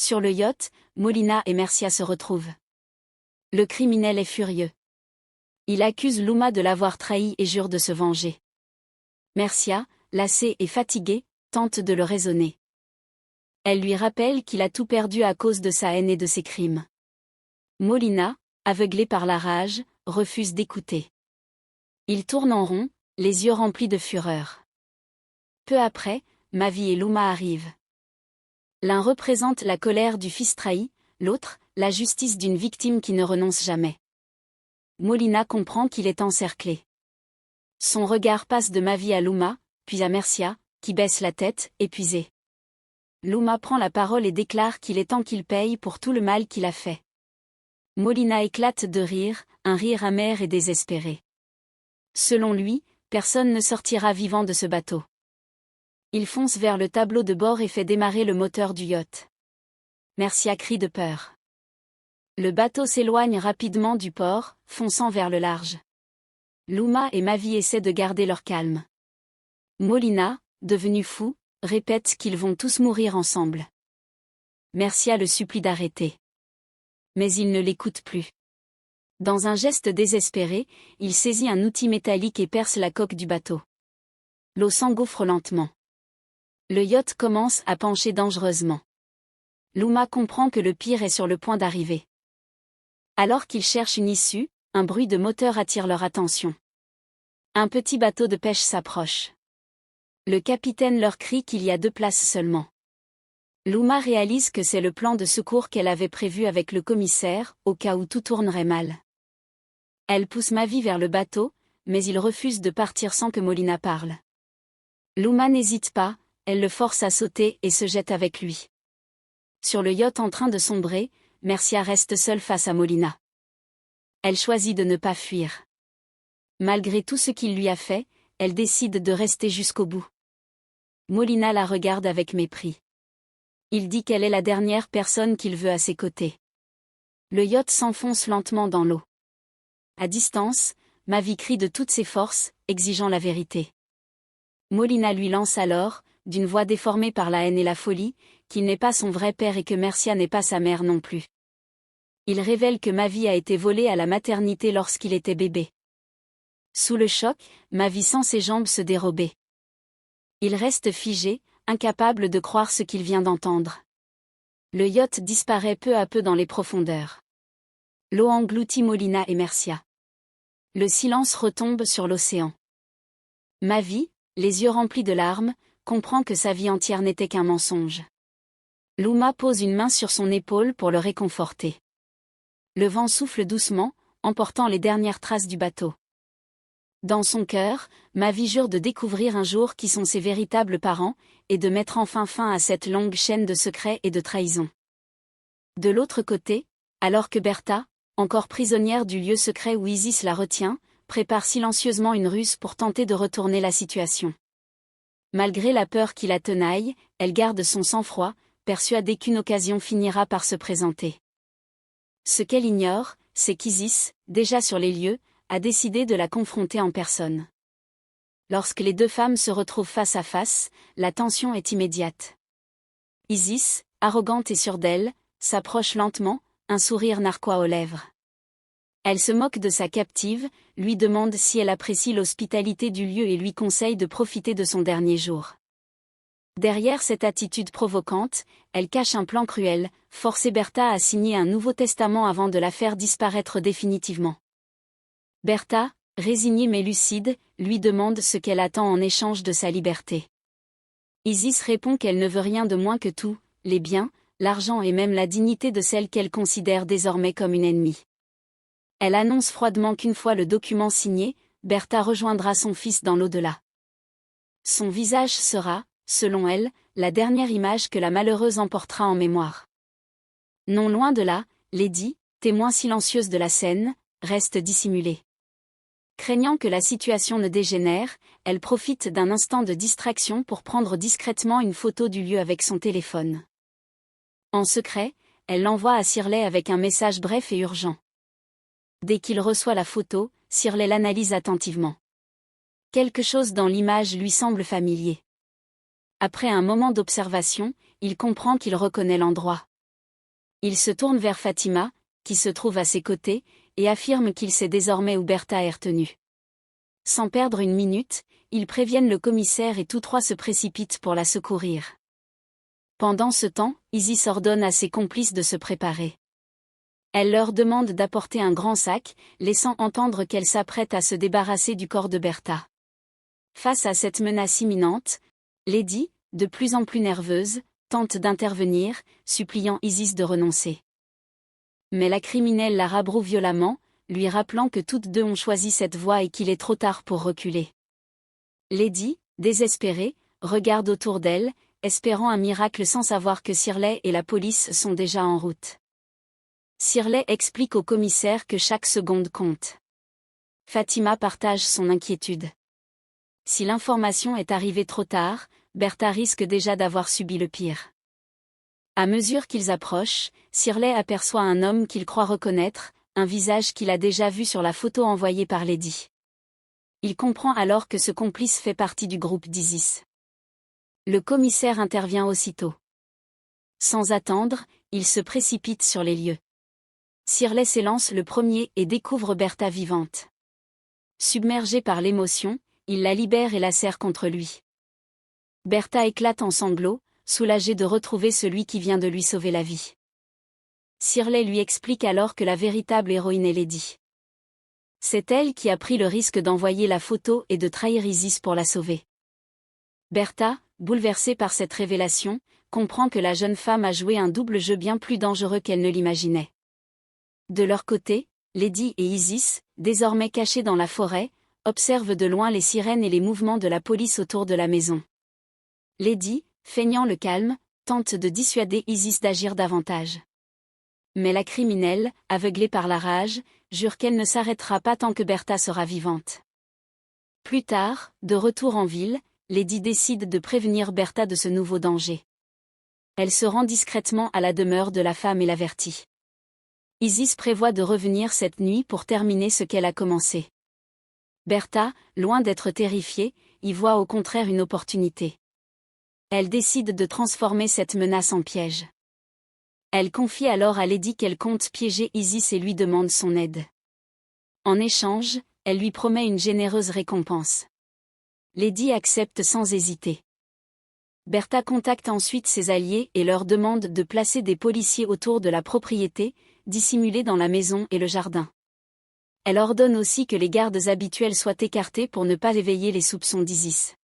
Sur le yacht, Molina et Mercia se retrouvent. Le criminel est furieux. Il accuse Luma de l'avoir trahi et jure de se venger. Mercia, lassée et fatiguée, tente de le raisonner. Elle lui rappelle qu'il a tout perdu à cause de sa haine et de ses crimes. Molina, aveuglé par la rage, refuse d'écouter. Il tourne en rond, les yeux remplis de fureur. Peu après, Mavi et Luma arrivent. L'un représente la colère du fils trahi, l'autre, la justice d'une victime qui ne renonce jamais. Molina comprend qu'il est encerclé. Son regard passe de Mavi à Luma, puis à Mercia, qui baisse la tête, épuisée. Luma prend la parole et déclare qu'il est temps qu'il paye pour tout le mal qu'il a fait. Molina éclate de rire, un rire amer et désespéré. Selon lui, personne ne sortira vivant de ce bateau. Il fonce vers le tableau de bord et fait démarrer le moteur du yacht. Mercia crie de peur. Le bateau s'éloigne rapidement du port, fonçant vers le large. Luma et Mavi essaient de garder leur calme. Molina, devenu fou, répète qu'ils vont tous mourir ensemble. Mercia le supplie d'arrêter. Mais il ne l'écoute plus. Dans un geste désespéré, il saisit un outil métallique et perce la coque du bateau. L'eau s'engouffre lentement. Le yacht commence à pencher dangereusement. Luma comprend que le pire est sur le point d'arriver. Alors qu'ils cherchent une issue, un bruit de moteur attire leur attention. Un petit bateau de pêche s'approche. Le capitaine leur crie qu'il y a 2 places seulement. Luma réalise que c'est le plan de secours qu'elle avait prévu avec le commissaire, au cas où tout tournerait mal. Elle pousse Mavi vers le bateau, mais il refuse de partir sans que Molina parle. Luma n'hésite pas, elle le force à sauter et se jette avec lui. Sur le yacht en train de sombrer, Mercia reste seule face à Molina. Elle choisit de ne pas fuir. Malgré tout ce qu'il lui a fait, elle décide de rester jusqu'au bout. Molina la regarde avec mépris. Il dit qu'elle est la dernière personne qu'il veut à ses côtés. Le yacht s'enfonce lentement dans l'eau. À distance, Mavi crie de toutes ses forces, exigeant la vérité. Molina lui lance alors, d'une voix déformée par la haine et la folie, qu'il n'est pas son vrai père et que Mercia n'est pas sa mère non plus. Il révèle que Mavi a été volé à la maternité lorsqu'il était bébé. Sous le choc, Mavi sent ses jambes se dérober. Il reste figé, incapable de croire ce qu'il vient d'entendre. Le yacht disparaît peu à peu dans les profondeurs. L'eau engloutit Molina et Mercia. Le silence retombe sur l'océan. Mavi, les yeux remplis de larmes, comprend que sa vie entière n'était qu'un mensonge. Luma pose une main sur son épaule pour le réconforter. Le vent souffle doucement, emportant les dernières traces du bateau. Dans son cœur, Mavi jure de découvrir un jour qui sont ses véritables parents, et de mettre enfin fin à cette longue chaîne de secrets et de trahisons. De l'autre côté, alors que Berta, encore prisonnière du lieu secret où Isis la retient, prépare silencieusement une ruse pour tenter de retourner la situation. Malgré la peur qui la tenaille, elle garde son sang-froid, persuadée qu'une occasion finira par se présenter. Ce qu'elle ignore, c'est qu'Isis, déjà sur les lieux, a décidé de la confronter en personne. Lorsque les 2 femmes se retrouvent face à face, la tension est immédiate. Isis, arrogante et sûre d'elle, s'approche lentement, un sourire narquois aux lèvres. Elle se moque de sa captive, lui demande si elle apprécie l'hospitalité du lieu et lui conseille de profiter de son dernier jour. Derrière cette attitude provocante, elle cache un plan cruel, forcer Berta à signer un nouveau testament avant de la faire disparaître définitivement. Berta, résignée mais lucide, lui demande ce qu'elle attend en échange de sa liberté. Isis répond qu'elle ne veut rien de moins que tout, les biens, l'argent et même la dignité de celle qu'elle considère désormais comme une ennemie. Elle annonce froidement qu'une fois le document signé, Berta rejoindra son fils dans l'au-delà. Son visage sera, selon elle, la dernière image que la malheureuse emportera en mémoire. Non loin de là, Lady, témoin silencieuse de la scène, reste dissimulée. Craignant que la situation ne dégénère, elle profite d'un instant de distraction pour prendre discrètement une photo du lieu avec son téléphone. En secret, elle l'envoie à Shirley avec un message bref et urgent. Dès qu'il reçoit la photo, Shirley l'analyse attentivement. Quelque chose dans l'image lui semble familier. Après un moment d'observation, il comprend qu'il reconnaît l'endroit. Il se tourne vers Fatima, qui se trouve à ses côtés, et affirme qu'il sait désormais où Bertha est retenue. Sans perdre une minute, ils préviennent le commissaire et tous trois se précipitent pour la secourir. Pendant ce temps, Isis ordonne à ses complices de se préparer. Elle leur demande d'apporter un grand sac, laissant entendre qu'elle s'apprête à se débarrasser du corps de Bertha. Face à cette menace imminente, Lady, de plus en plus nerveuse, tente d'intervenir, suppliant Isis de renoncer. Mais la criminelle la rabroue violemment, lui rappelant que toutes deux ont choisi cette voie et qu'il est trop tard pour reculer. Lady, désespérée, regarde autour d'elle, espérant un miracle sans savoir que Shirley et la police sont déjà en route. Shirley explique au commissaire que chaque seconde compte. Fatima partage son inquiétude. Si l'information est arrivée trop tard, Bertha risque déjà d'avoir subi le pire. À mesure qu'ils approchent, Shirley aperçoit un homme qu'il croit reconnaître, un visage qu'il a déjà vu sur la photo envoyée par Lady. Il comprend alors que ce complice fait partie du groupe d'Isis. Le commissaire intervient aussitôt. Sans attendre, il se précipite sur les lieux. Shirley s'élance le premier et découvre Bertha vivante. Submergé par l'émotion, il la libère et la serre contre lui. Bertha éclate en sanglots, soulagée de retrouver celui qui vient de lui sauver la vie. Shirley lui explique alors que la véritable héroïne est Lady. C'est elle qui a pris le risque d'envoyer la photo et de trahir Isis pour la sauver. Bertha, bouleversée par cette révélation, comprend que la jeune femme a joué un double jeu bien plus dangereux qu'elle ne l'imaginait. De leur côté, Lady et Isis, désormais cachées dans la forêt, observent de loin les sirènes et les mouvements de la police autour de la maison. Lady, feignant le calme, tente de dissuader Isis d'agir davantage. Mais la criminelle, aveuglée par la rage, jure qu'elle ne s'arrêtera pas tant que Bertha sera vivante. Plus tard, de retour en ville, Lady décide de prévenir Bertha de ce nouveau danger. Elle se rend discrètement à la demeure de la femme et l'avertit. Isis prévoit de revenir cette nuit pour terminer ce qu'elle a commencé. Bertha, loin d'être terrifiée, y voit au contraire une opportunité. Elle décide de transformer cette menace en piège. Elle confie alors à Lady qu'elle compte piéger Isis et lui demande son aide. En échange, elle lui promet une généreuse récompense. Lady accepte sans hésiter. Bertha contacte ensuite ses alliés et leur demande de placer des policiers autour de la propriété, dissimulés dans la maison et le jardin. Elle ordonne aussi que les gardes habituels soient écartés pour ne pas éveiller les soupçons d'Isis.